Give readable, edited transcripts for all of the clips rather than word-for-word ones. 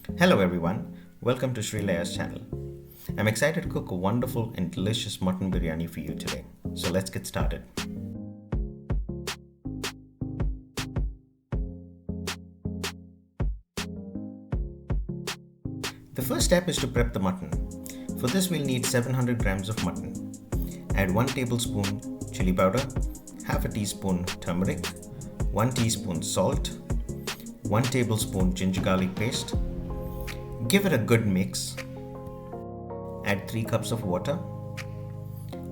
Hello everyone, welcome to Sreelaya's channel. I'm excited to cook a wonderful and delicious mutton biryani for you today. So let's get started. The first step is to prep the mutton. For this we'll need 700 grams of mutton. Add 1 tablespoon chili powder, half a teaspoon turmeric, 1 teaspoon salt, 1 tablespoon ginger garlic paste. Give it a good mix. Add 3 cups of water.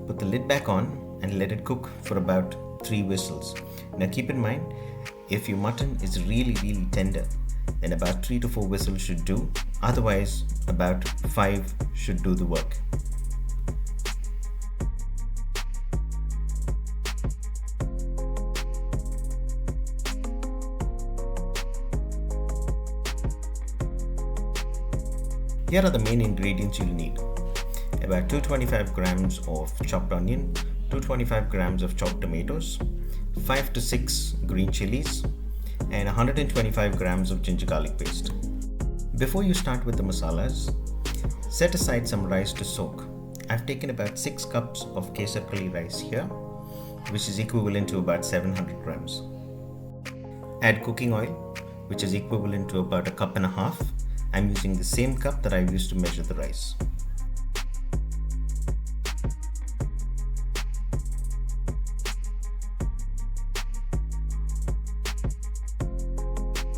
Put the lid back on and let it cook for about 3 whistles. Now keep in mind, if your mutton is really tender, then about 3 to 4 whistles should do. Otherwise, about 5 should do the work. Here are the main ingredients you'll need. About 225 grams of chopped onion, 225 grams of chopped tomatoes, 5 to 6 green chilies, and 125 grams of ginger garlic paste. Before you start with the masalas, set aside some rice to soak. I've taken about 6 cups of Kesar rice here, which is equivalent to about 700 grams. Add cooking oil, which is equivalent to about a cup and a half. I'm using the same cup that I used to measure the rice.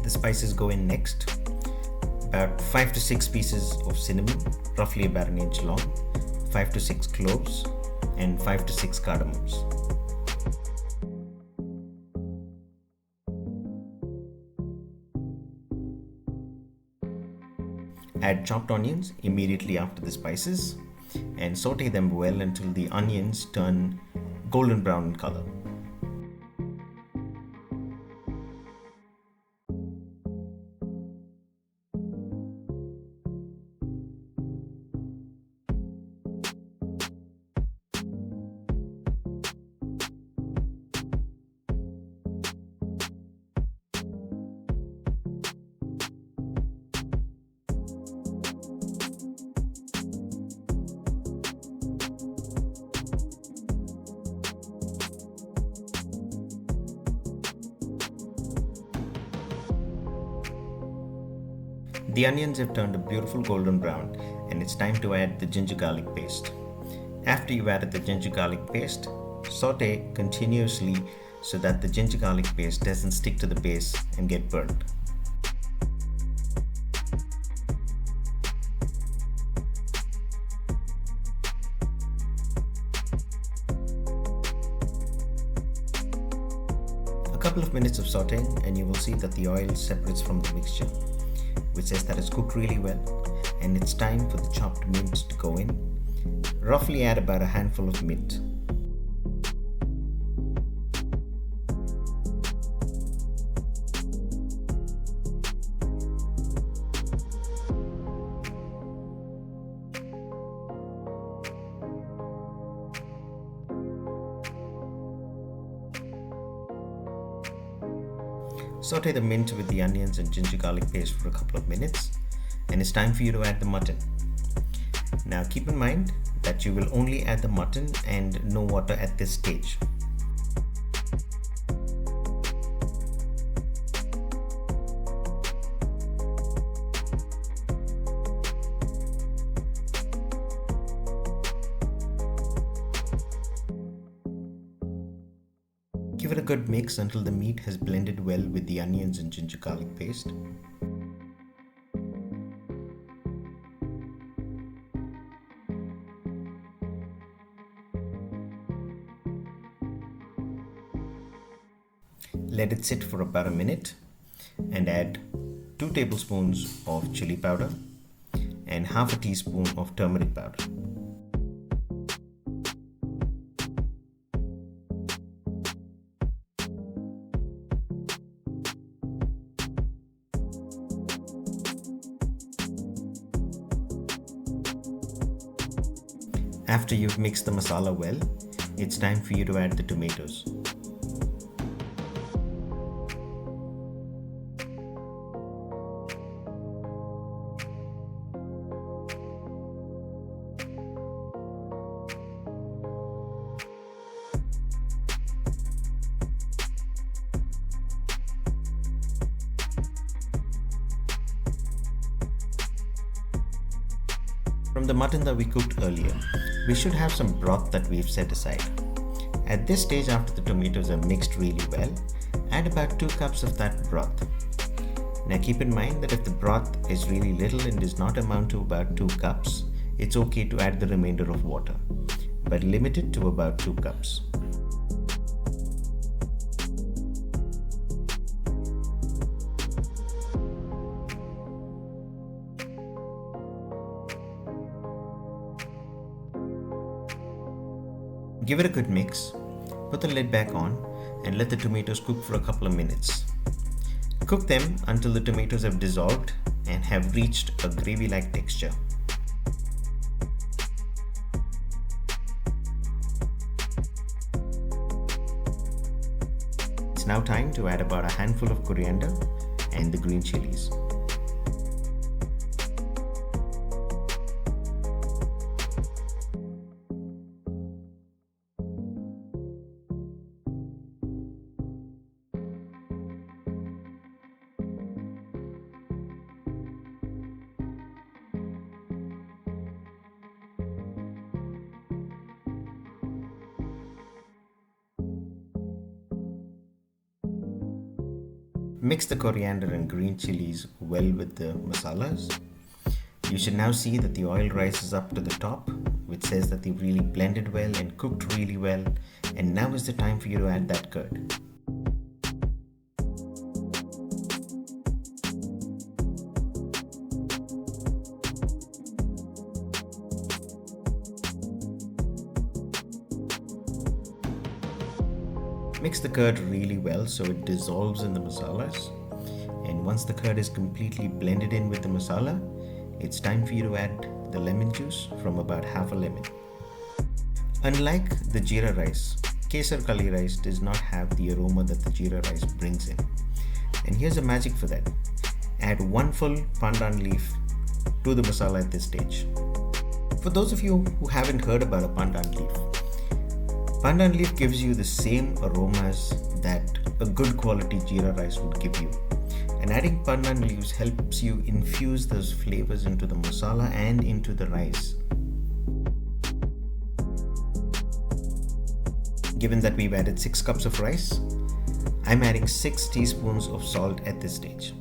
The spices go in next. About 5 to 6 pieces of cinnamon, roughly about an inch long, 5 to 6 cloves, and 5 to 6 cardamoms. Add chopped onions immediately after the spices and saute them well until the onions turn golden brown in color. The onions have turned a beautiful golden brown and it's time to add the ginger garlic paste. After you've added the ginger garlic paste, saute continuously so that the ginger garlic paste doesn't stick to the base and get burnt. A couple of minutes of sauteing and you will see that the oil separates from the mixture, which says that it's cooked really well, and it's time for the chopped mint to go in. Roughly add about a handful of mint. Saute the mint with the onions and ginger garlic paste for a couple of minutes, and it's time for you to add the mutton. Now keep in mind that you will only add the mutton and no water at this stage. Give it a good mix until the meat has blended well with the onions and ginger garlic paste. Let it sit for about a minute and add 2 tablespoons of chili powder and half a teaspoon of turmeric powder. After you've mixed the masala well, it's time for you to add the tomatoes. From the mutton that we cooked earlier, we should have some broth that we've set aside. At this stage, after the tomatoes are mixed really well, add about 2 cups of that broth. Now keep in mind that if the broth is really little and does not amount to about 2 cups, it's okay to add the remainder of water, but limit it to about 2 cups. Give it a good mix, put the lid back on and let the tomatoes cook for a couple of minutes. Cook them until the tomatoes have dissolved and have reached a gravy-like texture. It's now time to add about a handful of coriander and the green chilies. Mix the coriander and green chilies well with the masalas. You should now see that the oil rises up to the top, which says that they've really blended well and cooked really well, and now is the time for you to add that curd. Mix the curd really well so it dissolves in the masalas, and once the curd is completely blended in with the masala, it's time for you to add the lemon juice from about half a lemon. Unlike the jeera rice, Kesar Kali rice does not have the aroma that the jeera rice brings in. And here's a magic for that. Add 1 full Pandan Leaf to the masala at this stage. For those of you who haven't heard about a Pandan Leaf, Pandan Leaf gives you the same aromas that a good quality jeera rice would give you. And adding Pandan leaves helps you infuse those flavors into the masala and into the rice. Given that we've added 6 cups of rice, I'm adding 6 teaspoons of salt at this stage.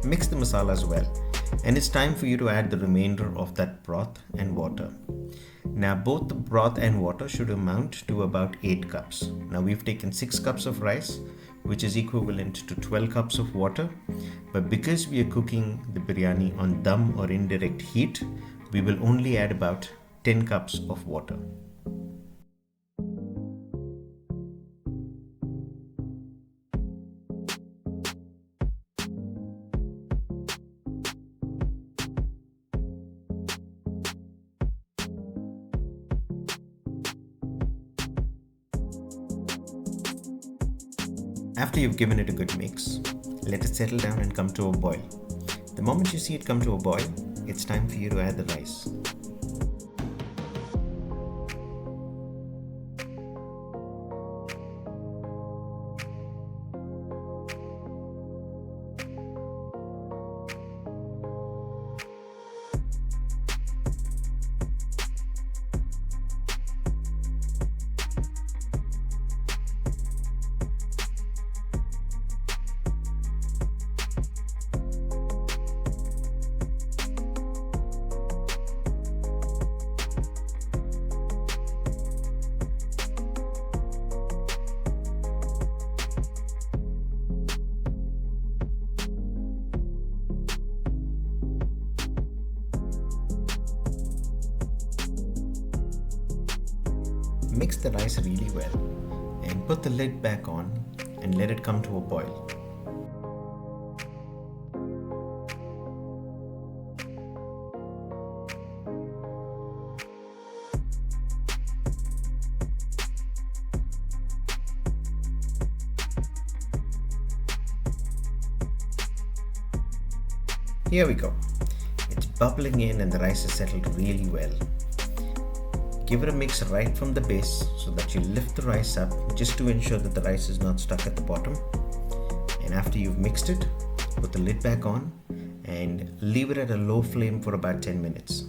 Mix the masalas well, and it's time for you to add the remainder of that broth and water. Now both the broth and water should amount to about 8 cups. Now we've taken 6 cups of rice, which is equivalent to 12 cups of water, but because we are cooking the biryani on dum or indirect heat, we will only add about 10 cups of water. After you've given it a good mix, let it settle down and come to a boil. The moment you see it come to a boil, it's time for you to add the rice. Mix the rice really well and put the lid back on and let it come to a boil. Here we go. It's bubbling in and the rice is settled really well. Give it a mix right from the base so that you lift the rice up just to ensure that the rice is not stuck at the bottom. And after you've mixed it, put the lid back on and leave it at a low flame for about 10 minutes.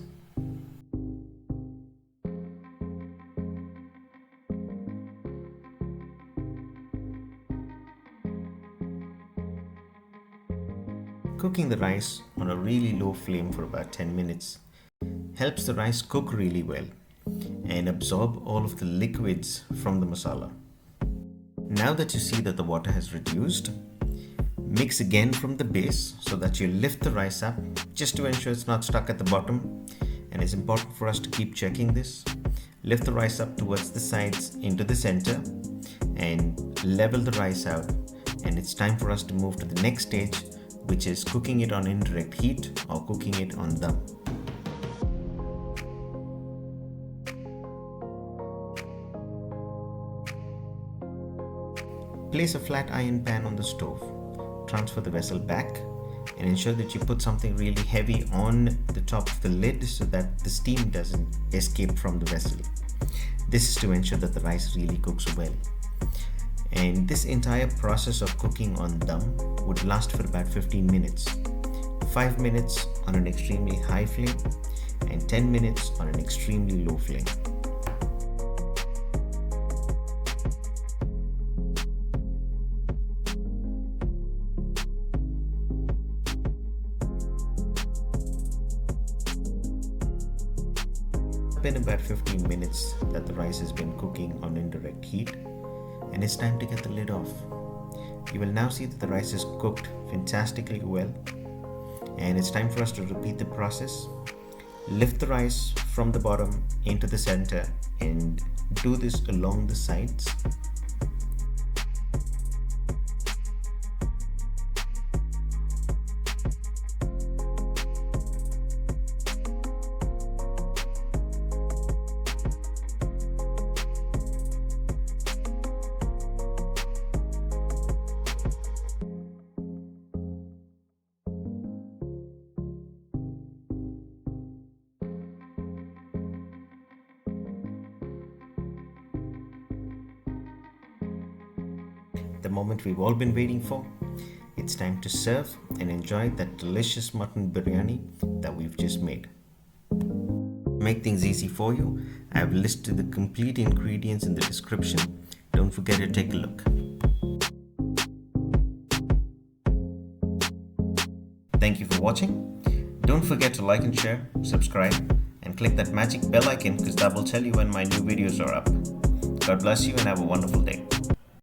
Cooking the rice on a really low flame for about 10 minutes helps the rice cook really well and absorb all of the liquids from the masala. Now that you see that the water has reduced, mix again from the base so that you lift the rice up just to ensure it's not stuck at the bottom. And it's important for us to keep checking this. Lift the rice up towards the sides into the center and level the rice out. And it's time for us to move to the next stage, which is cooking it on indirect heat or cooking it on dum. Place a flat iron pan on the stove. Transfer the vessel back and ensure that you put something really heavy on the top of the lid so that the steam doesn't escape from the vessel. This is to ensure that the rice really cooks well. And this entire process of cooking on dum would last for about 15 minutes. 5 minutes on an extremely high flame and 10 minutes on an extremely low flame. It's been about 15 minutes that the rice has been cooking on indirect heat, and it's time to get the lid off. You will now see that the rice is cooked fantastically well, and it's time for us to repeat the process. Lift the rice from the bottom into the center and do this along the sides. The moment we've all been waiting for. It's time to serve and enjoy that delicious mutton biryani that we've just made. To make things easy for you, I have listed the complete ingredients in the description. Don't forget to take a look. Thank you for watching. Don't forget to like and share, subscribe, and click that magic bell icon because that will tell you when my new videos are up. God bless you and have a wonderful day.